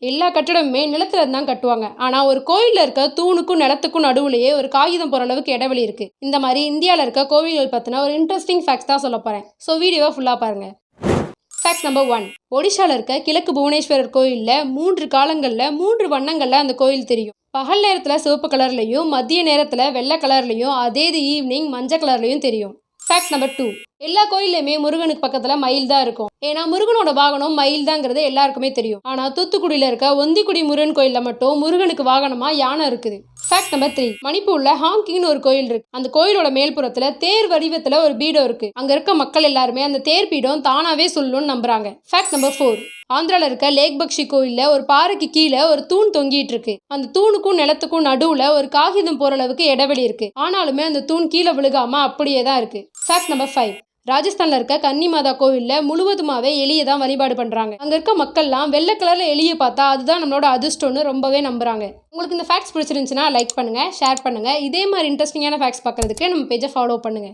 எல்லா கட்டடமுமே நிலத்துல இருந்து தான் கட்டுவாங்க. ஆனா ஒரு கோயில்ல இருக்க தூணுக்கும் நிலத்துக்கும் நடுவுலயே ஒரு காகிதம் போற அளவுக்கு இடைவெளி இருக்கு. இந்த மாதிரி இந்தியாவில் இருக்க கோவில்கள் பத்தின ஒரு இன்ட்ரெஸ்டிங் ஃபேக்ட்ஸ் தான் சொல்ல போறேன். ஸோ வீடியோவை ஃபுல்லா பாருங்க. Fact number 1. ஒடிஷாவில் இருக்க கிழக்கு புவனேஸ்வரர் கோயிலில் 3 காலங்களில் 3 வண்ணங்களில் அந்த கோயில் தெரியும். பகல் நேரத்தில் சிவப்பு கலர்லையும், மதிய நேரத்தில் வெள்ளை கலர்லையும், அதே ஈவினிங் மஞ்சள் கலர்லையும் தெரியும். Fact number 2. எல்லா கோயில்லையுமே முருகனுக்கு பக்கத்தில் மயில் தான் இருக்கும். ஏன்னா முருகனோட வாகனம் மயில் தாங்கிறது எல்லாருக்குமே தெரியும். ஆனால் தூத்துக்குடியில் இருக்க ஒந்திக்குடி முருகன் கோயிலில் மட்டும் முருகனுக்கு வாகனமா யானை இருக்குது. Fact number 3. மணிப்பூர்ல ஹாங்கின்னு ஒரு கோயில் இருக்கு. அந்த கோயிலோட மேல்புறத்துல தேர் வடிவத்துல ஒரு பீடம் இருக்கு. அங்க இருக்க மக்கள் எல்லாருமே அந்த தேர் பீடம் தானாவே சொல்லணும்னு நம்புறாங்க. Fact number 4. ஆந்திரால இருக்க லேக் பக்ஷி கோயில்ல ஒரு பாறைக்கு கீழே ஒரு தூண் தொங்கிட்டு இருக்கு. அந்த தூணுக்கும் நிலத்துக்கும் நடுவுல ஒரு காகிதம் போற அளவுக்கு இடைவெளி இருக்கு. ஆனாலுமே அந்த தூண் கீழே விழுகாம அப்படியே தான் இருக்கு. Fact number 5. ராஜஸ்தான்ல இருக்க கன்னி மாதா கோவில்ல முழுவதுமாவே எலியை தான் வழிபாடு பண்றாங்க. அங்க இருக்க மக்கள்லாம் வெள்ளை கலர்ல எலியை பார்த்தா அதுதான் நம்மளோட அதிர்ஷ்டம்னு ரொம்பவே நம்புறாங்க. உங்களுக்கு இந்த ஃபேக்ட்ஸ் பிடிச்சிருந்துச்சுன்னா லைக் பண்ணுங்க, ஷேர் பண்ணுங்க. இதே மாதிரி இன்ட்ரெஸ்டிங்கான ஃபேக்ட்ஸ் பார்க்கறதுக்கு நம்ம பேஜை ஃபாலோ பண்ணுங்க.